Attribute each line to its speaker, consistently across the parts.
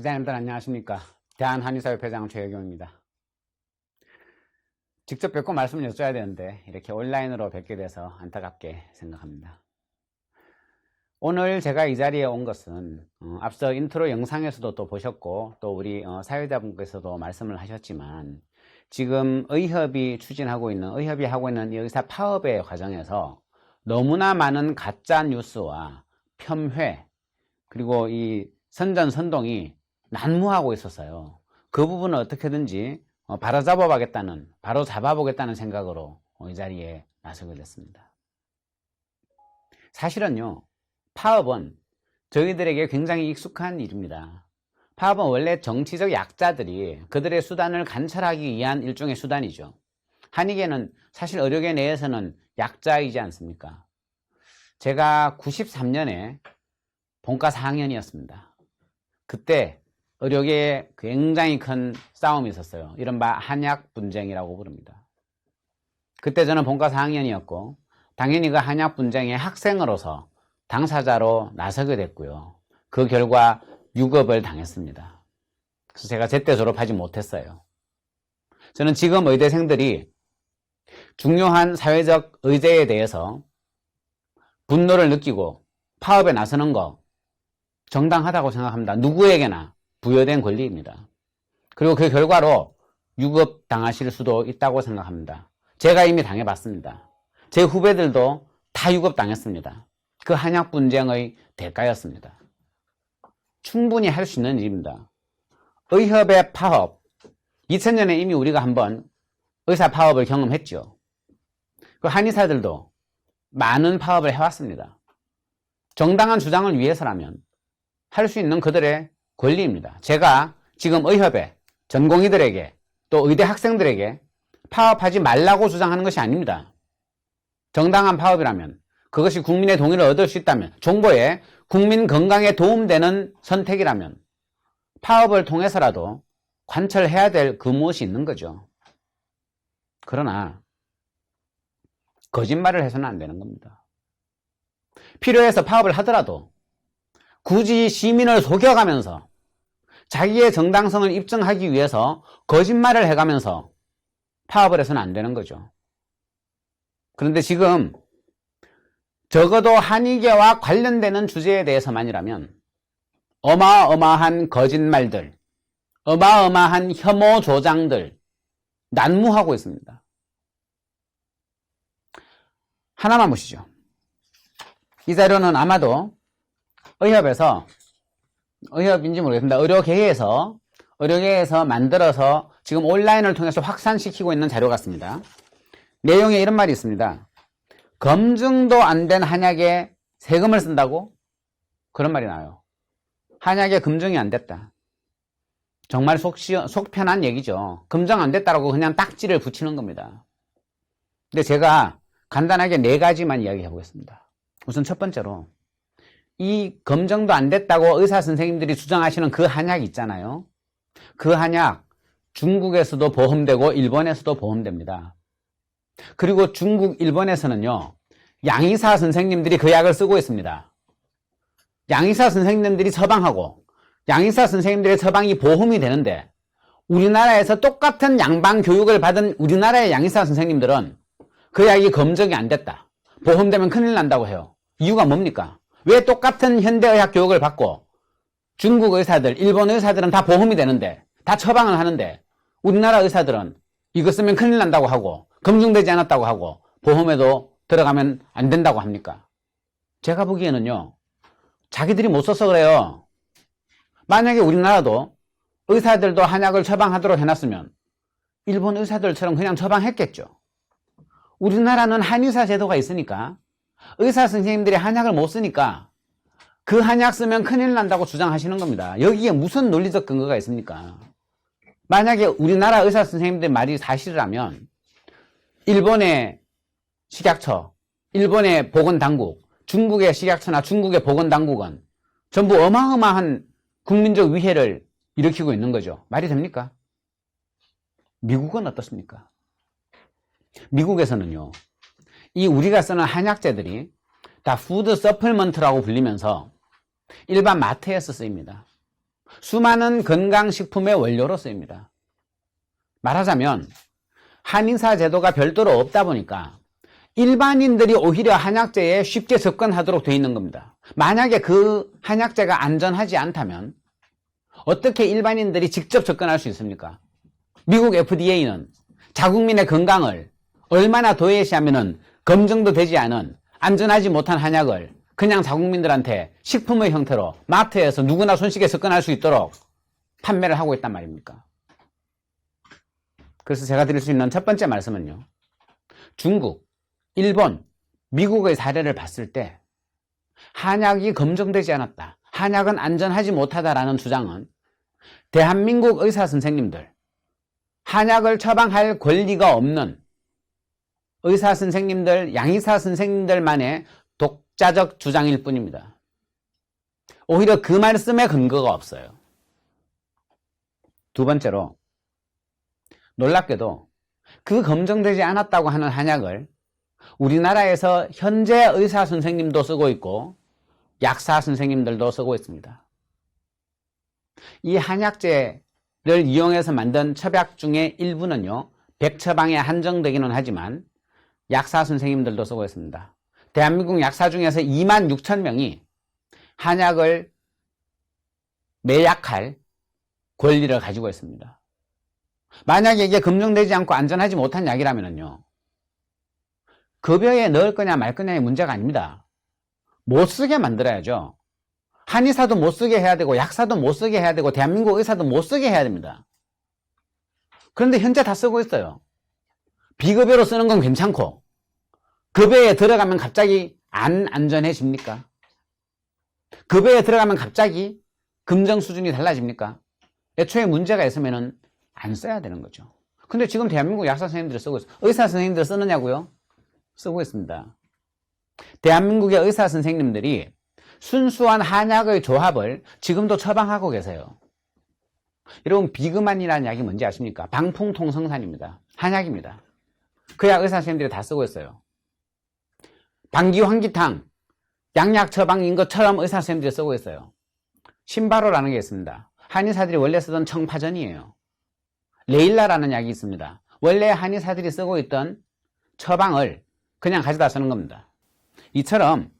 Speaker 1: 기자님들 안녕하십니까. 대한한의사협회장 최혜경입니다. 직접 뵙고 말씀을 여쭤야 되는데 이렇게 온라인으로 뵙게 돼서 안타깝게 생각합니다. 오늘 제가 이 자리에 온 것은 앞서 인트로 영상에서도 또 보셨고 또 우리 사회자분께서도 말씀을 하셨지만 지금 의협이 하고 있는 이 의사 파업의 과정에서 너무나 많은 가짜 뉴스와 폄훼 그리고 이 선전선동이 난무하고 있었어요. 그 부분을 어떻게든지 바로 잡아보겠다는 생각으로 이 자리에 나서게 됐습니다. 사실은요, 파업은 저희들에게 굉장히 익숙한 일입니다. 파업은 원래 정치적 약자들이 그들의 수단을 관철하기 위한 일종의 수단이죠. 한의계는 사실 의료계 내에서는 약자이지 않습니까? 제가 93년에 본과 4학년이었습니다. 그때 의료계에 굉장히 큰 싸움이 있었어요. 이른바 한약 분쟁이라고 부릅니다. 그때 저는 본과 4학년이었고 당연히 그 한약 분쟁의 학생으로서 당사자로 나서게 됐고요. 그 결과 유급을 당했습니다. 그래서 제가 제때 졸업하지 못했어요. 저는 지금 의대생들이 중요한 사회적 의제에 대해서 분노를 느끼고 파업에 나서는 거 정당하다고 생각합니다. 누구에게나 부여된 권리입니다. 그리고 그 결과로 유급 당하실 수도 있다고 생각합니다. 제가 이미 당해봤습니다. 제 후배들도 다 유급 당했습니다. 그 한약 분쟁의 대가였습니다. 충분히 할 수 있는 일입니다. 의협의 파업, 2000년에 이미 우리가 한번 의사 파업을 경험했죠. 그 한의사들도 많은 파업을 해왔습니다. 정당한 주장을 위해서라면 할 수 있는 그들의 권리입니다. 제가 지금 의협에 전공의들에게 또 의대 학생들에게 파업하지 말라고 주장하는 것이 아닙니다. 정당한 파업이라면 그것이 국민의 동의를 얻을 수 있다면 정보에 국민 건강에 도움되는 선택이라면 파업을 통해서라도 관철해야 될 그 무엇이 있는 거죠. 그러나 거짓말을 해서는 안 되는 겁니다. 필요해서 파업을 하더라도 굳이 시민을 속여가면서 자기의 정당성을 입증하기 위해서 거짓말을 해가면서 파업을 해서는 안 되는 거죠. 그런데 지금 적어도 한의계와 관련되는 주제에 대해서만이라면 어마어마한 거짓말들, 어마어마한 혐오 조장들 난무하고 있습니다. 하나만 보시죠. 이 자료는 아마도 의협인지 모르겠습니다. 의료계에서 만들어서 지금 온라인을 통해서 확산시키고 있는 자료 같습니다. 내용에 이런 말이 있습니다. 검증도 안 된 한약에 세금을 쓴다고? 그런 말이 나와요. 한약에 검증이 안 됐다. 정말 속 편한 얘기죠. 검증 안 됐다라고 그냥 딱지를 붙이는 겁니다. 근데 제가 간단하게 4가지만 이야기해 보겠습니다. 우선 첫 번째로 이 검증도 안 됐다고 의사 선생님들이 주장하시는 그 한약 있잖아요. 그 한약 중국에서도 보험되고 일본에서도 보험됩니다. 그리고 중국, 일본에서는요, 양의사 선생님들이 그 약을 쓰고 있습니다. 양의사 선생님들이 처방하고 양의사 선생님들의 처방이 보험이 되는데 우리나라에서 똑같은 양방 교육을 받은 우리나라의 양의사 선생님들은 그 약이 검증이 안 됐다. 보험되면 큰일 난다고 해요. 이유가 뭡니까? 왜 똑같은 현대의학 교육을 받고 중국 의사들, 일본 의사들은 다 보험이 되는데 다 처방을 하는데 우리나라 의사들은 이거 쓰면 큰일 난다고 하고 검증되지 않았다고 하고 보험에도 들어가면 안 된다고 합니까? 제가 보기에는요, 자기들이 못 써서 그래요. 만약에 우리나라도 의사들도 한약을 처방하도록 해놨으면 일본 의사들처럼 그냥 처방했겠죠. 우리나라는 한의사 제도가 있으니까 의사 선생님들이 한약을 못 쓰니까 그 한약 쓰면 큰일 난다고 주장하시는 겁니다. 여기에 무슨 논리적 근거가 있습니까? 만약에 우리나라 의사 선생님들 말이 사실이라면 일본의 식약처, 일본의 보건당국, 중국의 식약처나 중국의 보건당국은 전부 어마어마한 국민적 위해를 일으키고 있는 거죠. 말이 됩니까? 미국은 어떻습니까? 미국에서는요, 이 우리가 쓰는 한약재들이 다 푸드 서플먼트라고 불리면서 일반 마트에서 쓰입니다. 수많은 건강식품의 원료로 쓰입니다. 말하자면 한의사 제도가 별도로 없다 보니까 일반인들이 오히려 한약재에 쉽게 접근하도록 되어 있는 겁니다. 만약에 그 한약재가 안전하지 않다면 어떻게 일반인들이 직접 접근할 수 있습니까? 미국 FDA는 자국민의 건강을 얼마나 도외시하면은 검증도 되지 않은 안전하지 못한 한약을 그냥 자국민들한테 식품의 형태로 마트에서 누구나 손쉽게 접근할 수 있도록 판매를 하고 있단 말입니까? 그래서 제가 드릴 수 있는 첫 번째 말씀은요. 중국, 일본, 미국의 사례를 봤을 때 한약이 검증되지 않았다. 한약은 안전하지 못하다라는 주장은 대한민국 의사 선생님들, 한약을 처방할 권리가 없는 의사 선생님들, 양의사 선생님들만의 독자적 주장일 뿐입니다. 오히려 그 말씀에 근거가 없어요. 두 번째로 놀랍게도 그 검증되지 않았다고 하는 한약을 우리나라에서 현재 의사 선생님도 쓰고 있고 약사 선생님들도 쓰고 있습니다. 이 한약재를 이용해서 만든 처약 중에 일부는요, 100처방에 한정되기는 하지만 약사 선생님들도 쓰고 있습니다. 대한민국 약사 중에서 26,000명이 한약을 매약할 권리를 가지고 있습니다. 만약에 이게 검증되지 않고 안전하지 못한 약이라면요, 급여에 넣을 거냐 말 거냐의 문제가 아닙니다. 못 쓰게 만들어야죠. 한의사도 못 쓰게 해야 되고 약사도 못 쓰게 해야 되고 대한민국 의사도 못 쓰게 해야 됩니다. 그런데 현재 다 쓰고 있어요. 비급여로 쓰는 건 괜찮고 급여에 들어가면 갑자기 안 안전해집니까? 급여에 들어가면 갑자기 검증 수준이 달라집니까? 애초에 문제가 있으면 안 써야 되는 거죠. 근데 지금 대한민국 약사 선생님들이 쓰고 있어요. 의사 선생님들 쓰느냐고요? 쓰고 있습니다. 대한민국의 의사 선생님들이 순수한 한약의 조합을 지금도 처방하고 계세요. 여러분, 비그만이라는 약이 뭔지 아십니까? 방풍통성산입니다. 한약입니다. 그 약 의사 선생님들이 다 쓰고 있어요. 방기, 환기탕, 양약 처방인 것처럼 의사 선생님들이 쓰고 있어요. 신바로라는 게 있습니다. 한의사들이 원래 쓰던 청파전이에요. 레일라라는 약이 있습니다. 원래 한의사들이 쓰고 있던 처방을 그냥 가져다 쓰는 겁니다. 이처럼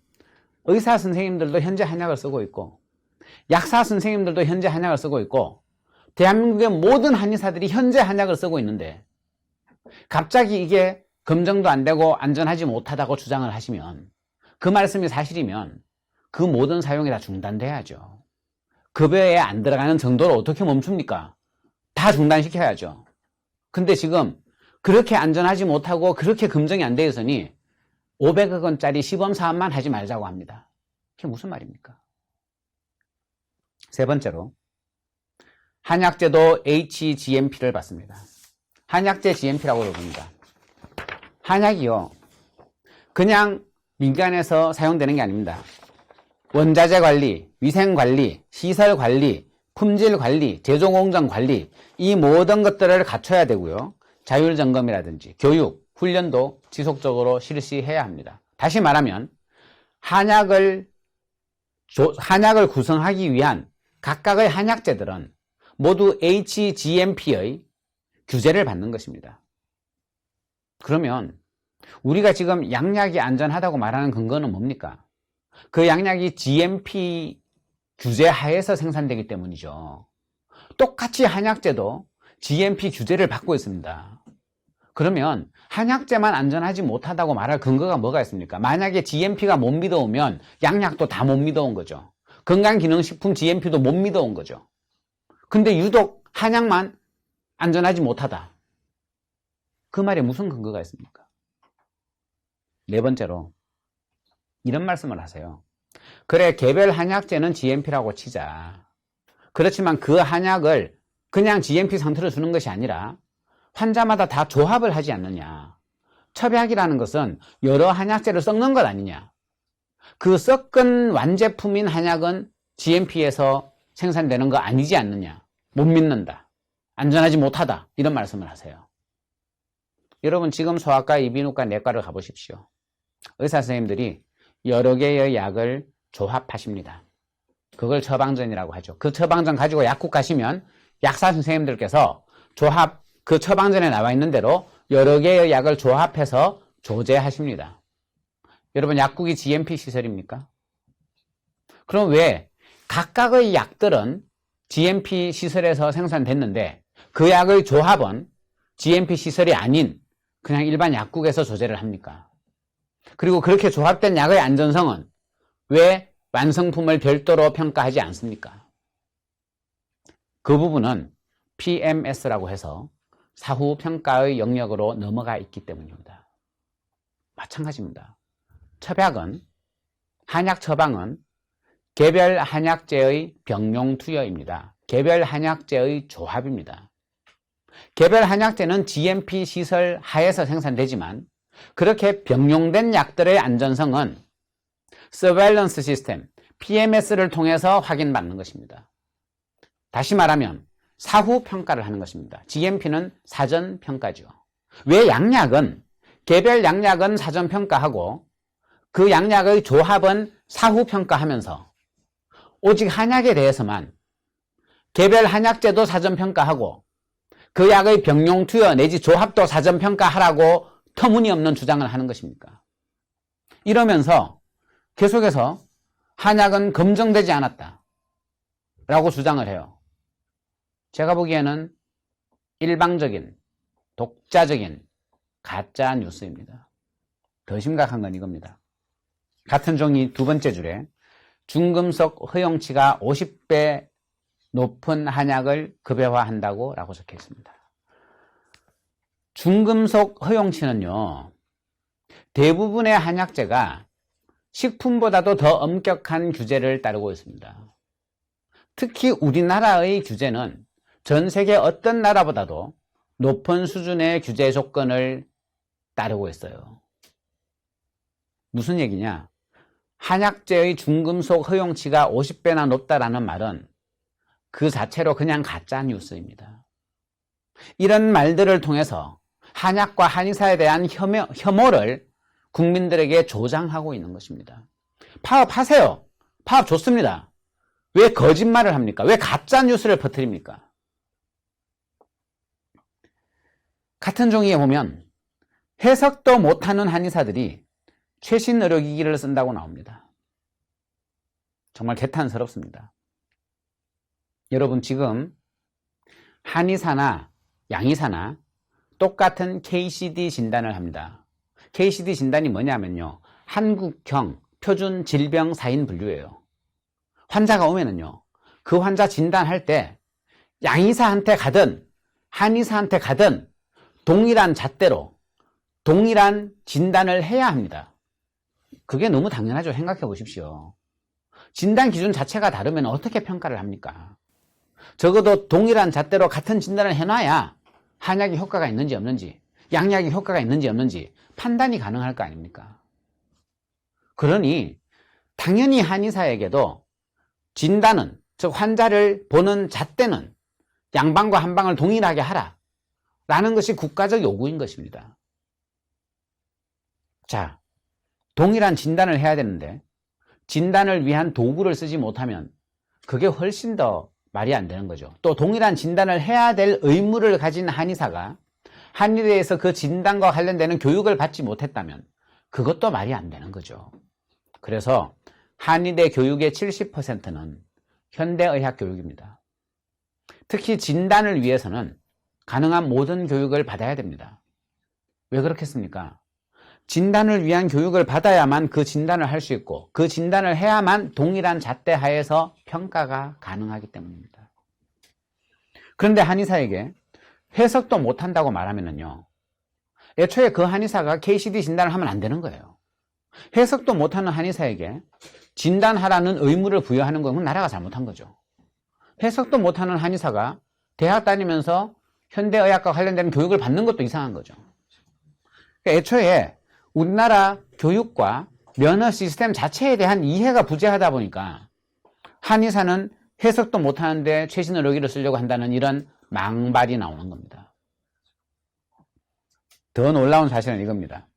Speaker 1: 의사 선생님들도 현재 한약을 쓰고 있고 약사 선생님들도 현재 한약을 쓰고 있고 대한민국의 모든 한의사들이 현재 한약을 쓰고 있는데 갑자기 이게 검증도 안 되고 안전하지 못하다고 주장을 하시면 그 말씀이 사실이면 그 모든 사용이 다 중단돼야죠. 급여에 안 들어가는 정도로 어떻게 멈춥니까? 다 중단시켜야죠. 근데 지금 그렇게 안전하지 못하고 그렇게 검증이 안 되어 있으니 500억 원짜리 시범 사업만 하지 말자고 합니다. 그게 무슨 말입니까? 세 번째로 한약재도 HGMP를 받습니다. 한약재 GMP라고 부릅니다. 한약이요, 그냥 민간에서 사용되는 게 아닙니다. 원자재 관리, 위생 관리, 시설 관리, 품질 관리, 제조 공정 관리, 이 모든 것들을 갖춰야 되고요. 자율 점검이라든지 교육, 훈련도 지속적으로 실시해야 합니다. 다시 말하면 한약을 구성하기 위한 각각의 한약재들은 모두 HGMP의 규제를 받는 것입니다. 그러면 우리가 지금 양약이 안전하다고 말하는 근거는 뭡니까? 그 양약이 GMP 규제 하에서 생산되기 때문이죠. 똑같이 한약재도 GMP 규제를 받고 있습니다. 그러면 한약재만 안전하지 못하다고 말할 근거가 뭐가 있습니까? 만약에 GMP가 못 믿어오면 양약도 다 못 믿어온 거죠. 건강기능식품 GMP도 못 믿어온 거죠. 근데 유독 한약만 안전하지 못하다. 그 말에 무슨 근거가 있습니까? 네 번째로 이런 말씀을 하세요. 그래, 개별 한약재는 GMP라고 치자. 그렇지만 그 한약을 그냥 GMP 상태로 주는 것이 아니라 환자마다 다 조합을 하지 않느냐. 첩약이라는 것은 여러 한약재를 섞는 것 아니냐. 그 섞은 완제품인 한약은 GMP에서 생산되는 거 아니지 않느냐. 못 믿는다. 안전하지 못하다. 이런 말씀을 하세요. 여러분, 지금 소아과, 이비인후과, 내과를 가보십시오. 의사 선생님들이 여러 개의 약을 조합하십니다. 그걸 처방전이라고 하죠. 그 처방전 가지고 약국 가시면 약사 선생님들께서 그 처방전에 나와 있는 대로 여러 개의 약을 조합해서 조제하십니다. 여러분, 약국이 GMP 시설입니까? 그럼 왜 각각의 약들은 GMP 시설에서 생산됐는데 그 약의 조합은 GMP 시설이 아닌 그냥 일반 약국에서 조제를 합니까? 그리고 그렇게 조합된 약의 안전성은 왜 완성품을 별도로 평가하지 않습니까? 그 부분은 PMS라고 해서 사후 평가의 영역으로 넘어가 있기 때문입니다. 마찬가지입니다. 한약 처방은 개별 한약재의 병용 투여입니다. 개별 한약재의 조합입니다. 개별 한약재는 GMP 시설 하에서 생산되지만 그렇게 병용된 약들의 안전성은 서베일런스 시스템, PMS를 통해서 확인받는 것입니다. 다시 말하면 사후 평가를 하는 것입니다. GMP는 사전 평가죠. 왜 양약은 개별 양약은 사전 평가하고 그 양약의 조합은 사후 평가하면서 오직 한약에 대해서만 개별 한약제도 사전 평가하고 그 약의 병용 투여 내지 조합도 사전 평가하라고 터무니없는 주장을 하는 것입니까? 이러면서 계속해서 한약은 검증되지 않았다 라고 주장을 해요. 제가 보기에는 일방적인 독자적인 가짜 뉴스입니다. 더 심각한 건 이겁니다. 같은 종이 두 번째 줄에 중금속 허용치가 50배 높은 한약을 급여화한다고 라고 적혀 있습니다. 중금속 허용치는요, 대부분의 한약재가 식품보다도 더 엄격한 규제를 따르고 있습니다. 특히 우리나라의 규제는 전 세계 어떤 나라보다도 높은 수준의 규제 조건을 따르고 있어요. 무슨 얘기냐? 한약재의 중금속 허용치가 50배나 높다라는 말은 그 자체로 그냥 가짜 뉴스입니다. 이런 말들을 통해서 한약과 한의사에 대한 혐오를 국민들에게 조장하고 있는 것입니다. 파업하세요. 파업 좋습니다. 왜 거짓말을 합니까? 왜 가짜 뉴스를 퍼뜨립니까? 같은 종이에 보면 해석도 못하는 한의사들이 최신 의료기기를 쓴다고 나옵니다. 정말 개탄스럽습니다. 여러분, 지금 한의사나 양의사나 똑같은 KCD 진단을 합니다. KCD 진단이 뭐냐면요, 한국형 표준 질병 사인 분류예요. 환자가 오면은요, 그 환자 진단할 때 양의사한테 가든 한의사한테 가든 동일한 잣대로 동일한 진단을 해야 합니다. 그게 너무 당연하죠. 생각해 보십시오. 진단 기준 자체가 다르면 어떻게 평가를 합니까? 적어도 동일한 잣대로 같은 진단을 해놔야 한약이 효과가 있는지 없는지, 양약이 효과가 있는지 없는지 판단이 가능할 거 아닙니까? 그러니 당연히 한의사에게도 진단은, 즉 환자를 보는 잣대는 양방과 한방을 동일하게 하라 라는 것이 국가적 요구인 것입니다. 자, 동일한 진단을 해야 되는데 진단을 위한 도구를 쓰지 못하면 그게 훨씬 더 말이 안 되는 거죠. 또 동일한 진단을 해야 될 의무를 가진 한의사가 한의대에서 그 진단과 관련되는 교육을 받지 못했다면 그것도 말이 안 되는 거죠. 그래서 한의대 교육의 70%는 현대의학 교육입니다. 특히 진단을 위해서는 가능한 모든 교육을 받아야 됩니다. 왜 그렇겠습니까? 진단을 위한 교육을 받아야만 그 진단을 할 수 있고 그 진단을 해야만 동일한 잣대 하에서 평가가 가능하기 때문입니다. 그런데 한의사에게 해석도 못한다고 말하면요, 애초에 그 한의사가 KCD 진단을 하면 안 되는 거예요. 해석도 못하는 한의사에게 진단하라는 의무를 부여하는 건 나라가 잘못한 거죠. 해석도 못하는 한의사가 대학 다니면서 현대의학과 관련된 교육을 받는 것도 이상한 거죠. 애초에 우리나라 교육과 면허 시스템 자체에 대한 이해가 부재하다 보니까 한의사는 해석도 못하는데 최신 의료기를 쓰려고 한다는 이런 망발이 나오는 겁니다. 더 놀라운 사실은 이겁니다.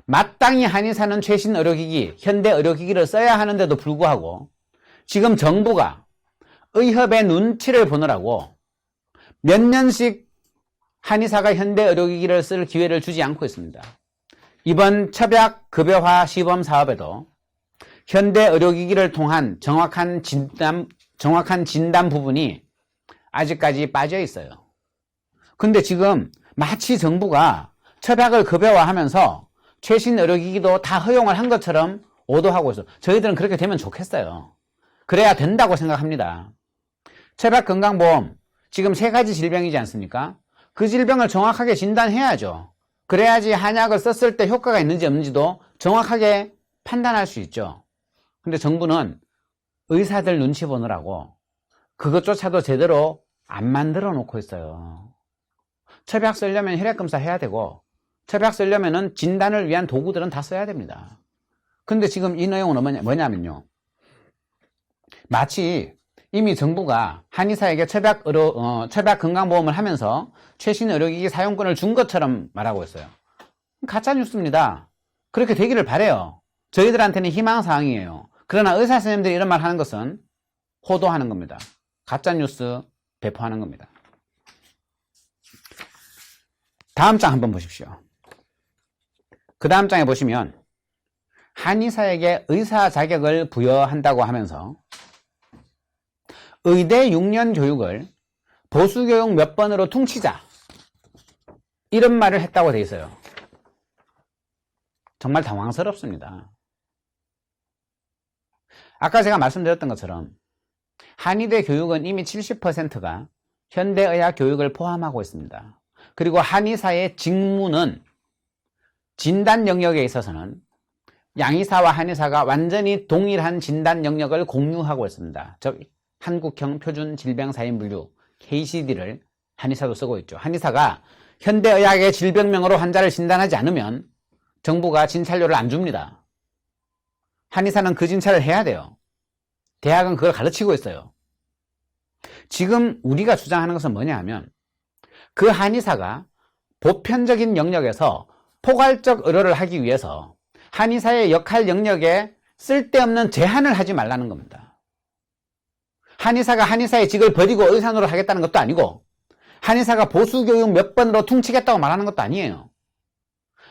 Speaker 1: 마땅히 한의사는 최신 의료기기, 현대 의료기기를 써야 하는데도 불구하고 지금 정부가 의협의 눈치를 보느라고 몇 년씩 한의사가 현대의료기기를 쓸 기회를 주지 않고 있습니다. 이번 첩약급여화 시범사업에도 현대의료기기를 통한 정확한 진단 부분이 아직까지 빠져 있어요. 근데 지금 마치 정부가 첩약을 급여화하면서 최신 의료기기도 다 허용을 한 것처럼 오도하고 있어요. 저희들은 그렇게 되면 좋겠어요. 그래야 된다고 생각합니다. 첩약건강보험 지금 3가지 질병이지 않습니까? 그 질병을 정확하게 진단해야죠. 그래야지 한약을 썼을 때 효과가 있는지 없는지도 정확하게 판단할 수 있죠. 근데 정부는 의사들 눈치 보느라고 그것조차도 제대로 안 만들어 놓고 있어요. 첩약 쓰려면 혈액검사 해야 되고, 첩약 쓰려면은 진단을 위한 도구들은 다 써야 됩니다. 근데 지금 이 내용은 뭐냐면요, 마치 이미 정부가 한의사에게 첩약 건강보험을 하면서 최신 의료기기 사용권을 준 것처럼 말하고 있어요. 가짜 뉴스입니다. 그렇게 되기를 바라요. 저희들한테는 희망사항이에요. 그러나 의사 선생님들이 이런 말 하는 것은 호도하는 겁니다. 가짜 뉴스 배포하는 겁니다. 다음 장 한번 보십시오. 그 다음 장에 보시면 한의사에게 의사 자격을 부여한다고 하면서 의대 6년 교육을 보수교육 몇 번으로 퉁치자, 이런 말을 했다고 돼 있어요. 정말 당황스럽습니다. 아까 제가 말씀드렸던 것처럼 한의대 교육은 이미 70%가 현대의학 교육을 포함하고 있습니다. 그리고 한의사의 직무는 진단 영역에 있어서는 양의사와 한의사가 완전히 동일한 진단 영역을 공유하고 있습니다. 즉 한국형 표준 질병사인 분류 KCD를 한의사도 쓰고 있죠. 한의사가 현대의학의 질병명으로 환자를 진단하지 않으면 정부가 진찰료를 안 줍니다. 한의사는 그 진찰을 해야 돼요. 대학은 그걸 가르치고 있어요. 지금 우리가 주장하는 것은 뭐냐 하면 그 한의사가 보편적인 영역에서 포괄적 의료를 하기 위해서 한의사의 역할 영역에 쓸데없는 제한을 하지 말라는 겁니다. 한의사가 한의사의 직을 버리고 의사 노릇 하겠다는 것도 아니고, 한의사가 보수교육 몇 번으로 퉁치겠다고 말하는 것도 아니에요.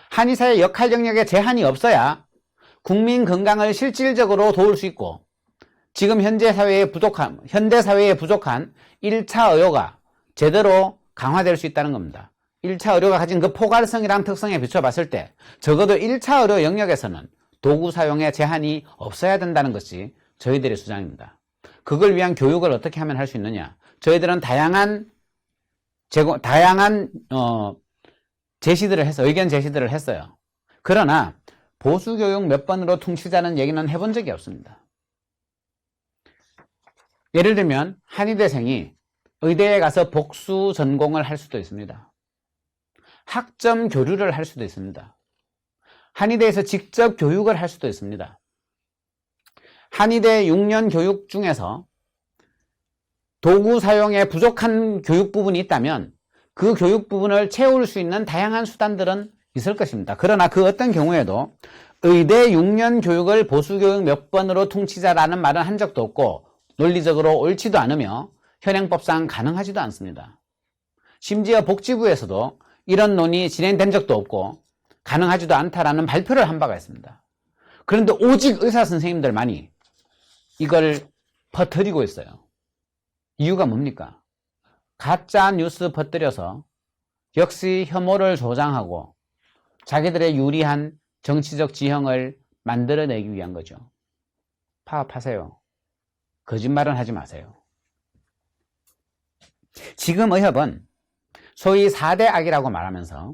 Speaker 1: 한의사의 역할 영역에 제한이 없어야 국민 건강을 실질적으로 도울 수 있고, 지금 현대 사회에 부족한 1차 의료가 제대로 강화될 수 있다는 겁니다. 1차 의료가 가진 그 포괄성이라는 특성에 비춰봤을 때 적어도 1차 의료 영역에서는 도구 사용에 제한이 없어야 된다는 것이 저희들의 주장입니다. 그걸 위한 교육을 어떻게 하면 할 수 있느냐? 저희들은 다양한 제시들을 해서 의견 제시들을 했어요. 그러나 보수교육 몇 번으로 퉁치자는 얘기는 해본 적이 없습니다. 예를 들면 한의대생이 의대에 가서 복수 전공을 할 수도 있습니다. 학점 교류를 할 수도 있습니다. 한의대에서 직접 교육을 할 수도 있습니다. 한의대 6년 교육 중에서 도구 사용에 부족한 교육 부분이 있다면 그 교육 부분을 채울 수 있는 다양한 수단들은 있을 것입니다. 그러나 그 어떤 경우에도 의대 6년 교육을 보수교육 몇 번으로 퉁치자라는 말은 한 적도 없고 논리적으로 옳지도 않으며 현행법상 가능하지도 않습니다. 심지어 복지부에서도 이런 논의 진행된 적도 없고 가능하지도 않다라는 발표를 한 바가 있습니다. 그런데 오직 의사 선생님들만이 이걸 퍼뜨리고 있어요. 이유가 뭡니까? 가짜 뉴스 퍼뜨려서 역시 혐오를 조장하고 자기들의 유리한 정치적 지형을 만들어내기 위한 거죠. 파업하세요. 거짓말은 하지 마세요. 지금 의협은 소위 4대 악이라고 말하면서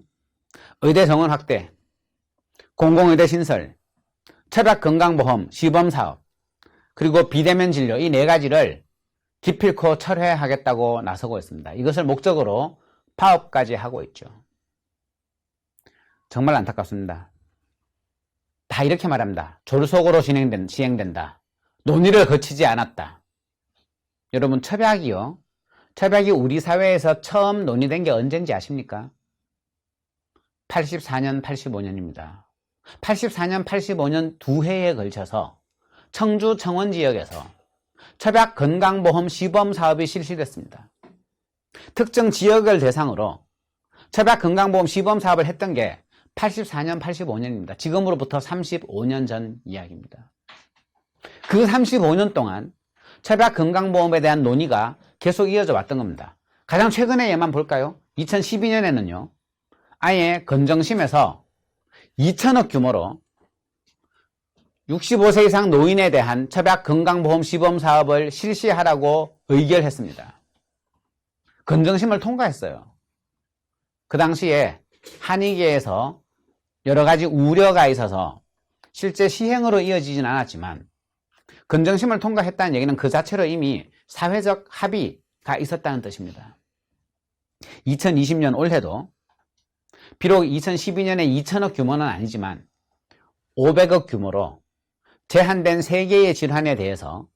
Speaker 1: 의대 정원 확대, 공공의대 신설, 첩약건강보험 시범사업, 그리고 비대면 진료, 이 4가지를 기필코 철회하겠다고 나서고 있습니다. 이것을 목적으로 파업까지 하고 있죠. 정말 안타깝습니다. 다 이렇게 말합니다. 졸속으로 시행된다. 논의를 거치지 않았다. 여러분, 첩약이요. 첩약이 우리 사회에서 처음 논의된 게 언젠지 아십니까? 84년, 85년입니다. 84년, 85년 두 해에 걸쳐서 청주 청원 지역에서 처박건강보험 시범사업이 실시됐습니다. 특정 지역을 대상으로 처박건강보험 시범사업을 했던 게 84년, 85년입니다. 지금으로부터 35년 전 이야기입니다. 그 35년 동안 처박건강보험에 대한 논의가 계속 이어져 왔던 겁니다. 가장 최근의 예만 볼까요? 2012년에는요. 아예 건정심에서 2천억 규모로 65세 이상 노인에 대한 처박건강보험 시범사업을 실시하라고 의결했습니다. 건정심을 통과했어요. 그 당시에 한의계에서 여러 가지 우려가 있어서 실제 시행으로 이어지진 않았지만 건정심을 통과했다는 얘기는 그 자체로 이미 사회적 합의가 있었다는 뜻입니다. 2020년 올해도 비록 2012년에 2천억 규모는 아니지만 500억 규모로 제한된 3개의 질환에 대해서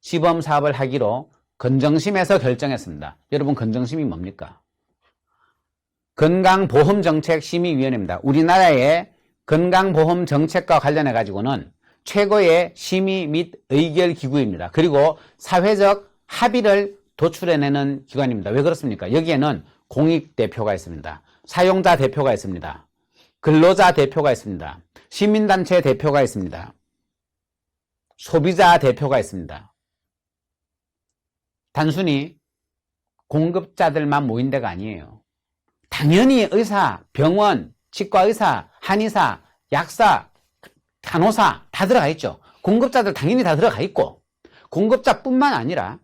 Speaker 1: 시범사업을 하기로 건정심에서 결정했습니다. 여러분, 건정심이 뭡니까? 건강보험정책심의위원회입니다. 우리나라의 건강보험정책과 관련해 가지고는 최고의 심의 및 의결기구입니다. 그리고 사회적 합의를 도출해내는 기관입니다. 왜 그렇습니까? 여기에는 공익대표가 있습니다. 사용자 대표가 있습니다. 근로자 대표가 있습니다. 시민단체 대표가 있습니다. 소비자 대표가 있습니다. 단순히 공급자들만 모인 데가 아니에요. 당연히 의사, 병원, 치과의사, 한의사, 약사, 간호사 다 들어가 있죠. 공급자들 당연히 다 들어가 있고, 공급자뿐만 아니라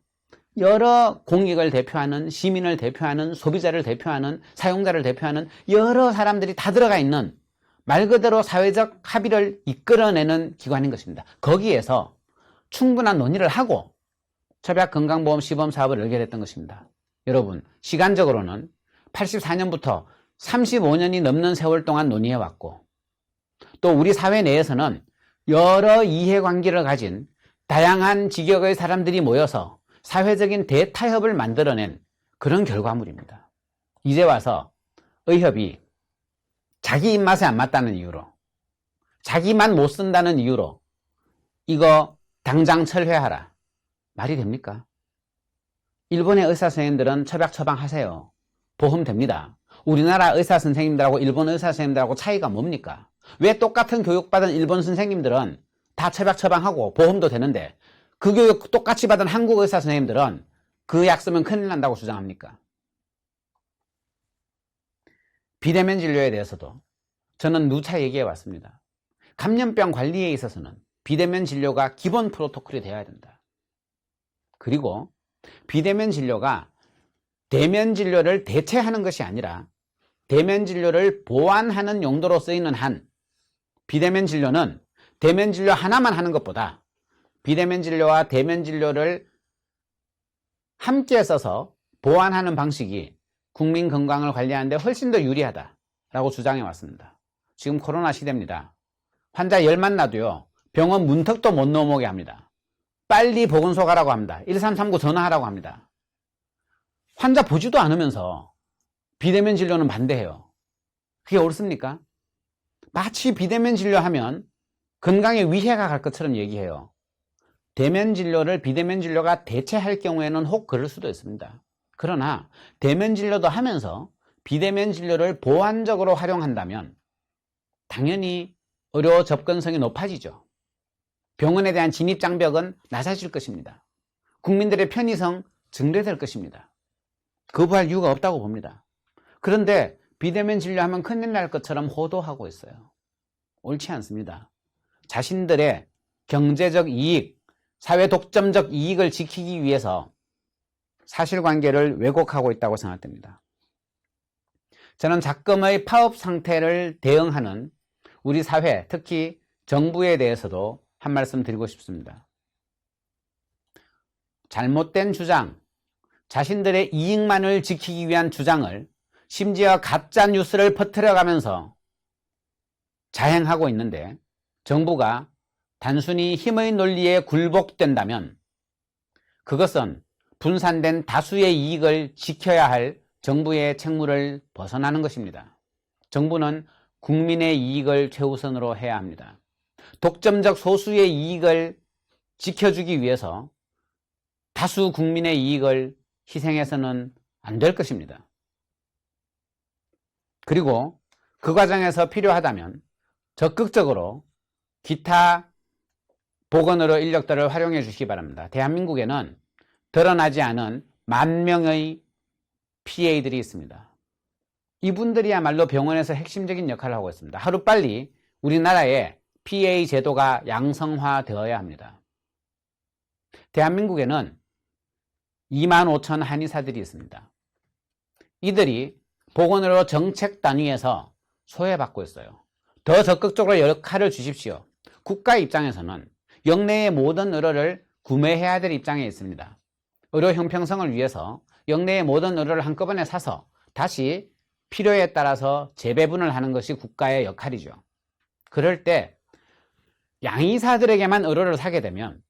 Speaker 1: 여러 공익을 대표하는, 시민을 대표하는, 소비자를 대표하는, 사용자를 대표하는 여러 사람들이 다 들어가 있는 말 그대로 사회적 합의를 이끌어내는 기관인 것입니다. 거기에서 충분한 논의를 하고 처박건강보험 시범사업을 의결했던 것입니다. 여러분, 시간적으로는 84년부터 35년이 넘는 세월 동안 논의해왔고, 또 우리 사회 내에서는 여러 이해관계를 가진 다양한 직역의 사람들이 모여서 사회적인 대타협을 만들어낸 그런 결과물입니다. 이제 와서 의협이 자기 입맛에 안 맞다는 이유로, 자기만 못 쓴다는 이유로 이거 당장 철회하라. 말이 됩니까? 일본의 의사 선생님들은 처박 처방하세요. 보험 됩니다. 우리나라 의사 선생님들하고 일본 의사 선생님들하고 차이가 뭡니까? 왜 똑같은 교육받은 일본 선생님들은 다 처박 처방하고 보험도 되는데 그 교육 똑같이 받은 한국 의사 선생님들은 그 약 쓰면 큰일 난다고 주장합니까? 비대면 진료에 대해서도 저는 누차 얘기해 왔습니다. 감염병 관리에 있어서는 비대면 진료가 기본 프로토콜이 되어야 된다. 그리고 비대면 진료가 대면 진료를 대체하는 것이 아니라 대면 진료를 보완하는 용도로 쓰이는 한 비대면 진료는 대면 진료 하나만 하는 것보다 비대면 진료와 대면 진료를 함께 써서 보완하는 방식이 국민 건강을 관리하는 데 훨씬 더 유리하다라고 주장해 왔습니다. 지금 코로나 시대입니다. 환자 열만 나도요, 병원 문턱도 못 넘어오게 합니다. 빨리 보건소 가라고 합니다. 1339 전화하라고 합니다. 환자 보지도 않으면서 비대면 진료는 반대해요. 그게 옳습니까? 마치 비대면 진료하면 건강에 위해가 갈 것처럼 얘기해요. 대면 진료를 비대면 진료가 대체할 경우에는 혹 그럴 수도 있습니다. 그러나 대면 진료도 하면서 비대면 진료를 보완적으로 활용한다면 당연히 의료 접근성이 높아지죠. 병원에 대한 진입장벽은 낮아질 것입니다. 국민들의 편의성 증대될 것입니다. 거부할 이유가 없다고 봅니다. 그런데 비대면 진료하면 큰일 날 것처럼 호도하고 있어요. 옳지 않습니다. 자신들의 경제적 이익, 사회 독점적 이익을 지키기 위해서 사실관계를 왜곡하고 있다고 생각됩니다. 저는 작금의 파업 상태를 대응하는 우리 사회, 특히 정부에 대해서도 한 말씀 드리고 싶습니다. 잘못된 주장, 자신들의 이익만을 지키기 위한 주장을 심지어 가짜 뉴스를 퍼뜨려가면서 자행하고 있는데 정부가 단순히 힘의 논리에 굴복된다면 그것은 분산된 다수의 이익을 지켜야 할 정부의 책무를 벗어나는 것입니다. 정부는 국민의 이익을 최우선으로 해야 합니다. 독점적 소수의 이익을 지켜주기 위해서 다수 국민의 이익을 희생해서는 안 될 것입니다. 그리고 그 과정에서 필요하다면 적극적으로 기타 보건의료 인력들을 활용해 주시기 바랍니다. 대한민국에는 드러나지 않은 10,000명의 PA들이 있습니다. 이분들이야말로 병원에서 핵심적인 역할을 하고 있습니다. 하루빨리 우리나라에 PA 제도가 양성화되어야 합니다. 대한민국에는 25,000 한의사들이 있습니다. 이들이 보건의료 정책 단위에서 소외받고 있어요. 더 적극적으로 역할을 주십시오. 국가 입장에서는 역내의 모든 의료를 구매해야 될 입장에 있습니다. 의료 형평성을 위해서 역내의 모든 의료를 한꺼번에 사서 다시 필요에 따라서 재배분을 하는 것이 국가의 역할이죠. 그럴 때 양의사들에게만 의료를 사게 되면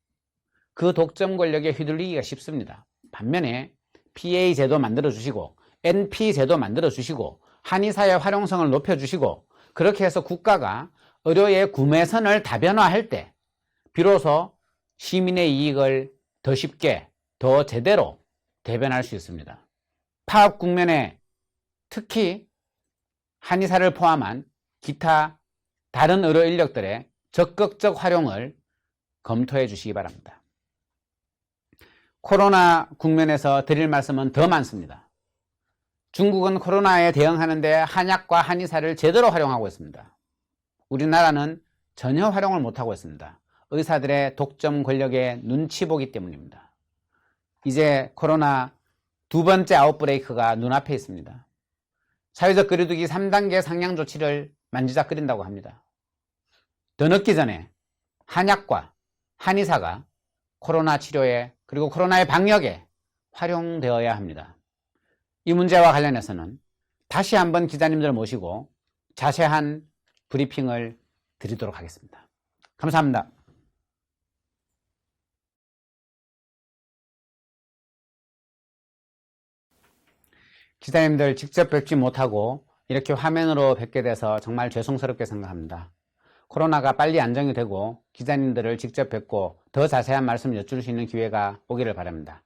Speaker 1: 그 독점 권력에 휘둘리기가 쉽습니다. 반면에 PA 제도 만들어 주시고 NP 제도 만들어 주시고 한의사의 활용성을 높여 주시고 그렇게 해서 국가가 의료의 구매선을 다변화할 때 비로소 시민의 이익을 더 쉽게 더 제대로 대변할 수 있습니다. 파업 국면에 특히 한의사를 포함한 기타 다른 의료 인력들의 적극적 활용을 검토해 주시기 바랍니다. 코로나 국면에서 드릴 말씀은 더 많습니다. 중국은 코로나에 대응하는 데 한약과 한의사를 제대로 활용하고 있습니다. 우리나라는 전혀 활용을 못하고 있습니다. 의사들의 독점 권력에 눈치 보기 때문입니다. 이제 코로나 두 번째 아웃브레이크가 눈앞에 있습니다. 사회적 거리두기 3단계 상향 조치를 만지작거린다고 합니다. 더 늦기 전에 한약과 한의사가 코로나 치료에 그리고 코로나의 방역에 활용되어야 합니다. 이 문제와 관련해서는 다시 한번 기자님들 모시고 자세한 브리핑을 드리도록 하겠습니다. 감사합니다. 기자님들 직접 뵙지 못하고 이렇게 화면으로 뵙게 돼서 정말 죄송스럽게 생각합니다. 코로나가 빨리 안정이 되고 기자님들을 직접 뵙고 더 자세한 말씀 여쭐 수 있는 기회가 오기를 바랍니다.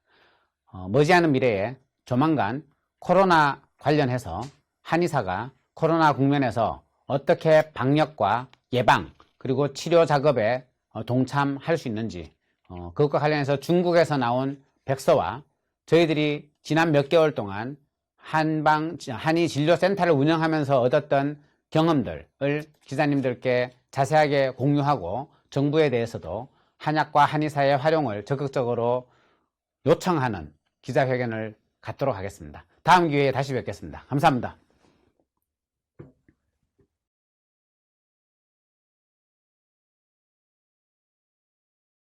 Speaker 1: 머지않은 미래에 조만간 코로나 관련해서 한의사가 코로나 국면에서 어떻게 방역과 예방 그리고 치료 작업에 동참할 수 있는지 그것과 관련해서 중국에서 나온 백서와 저희들이 지난 몇 개월 동안 한의진료센터를 운영하면서 얻었던 경험들을 기자님들께 자세하게 공유하고 정부에 대해서도 한약과 한의사의 활용을 적극적으로 요청하는 기자회견을 갖도록 하겠습니다. 다음 기회에 다시 뵙겠습니다. 감사합니다.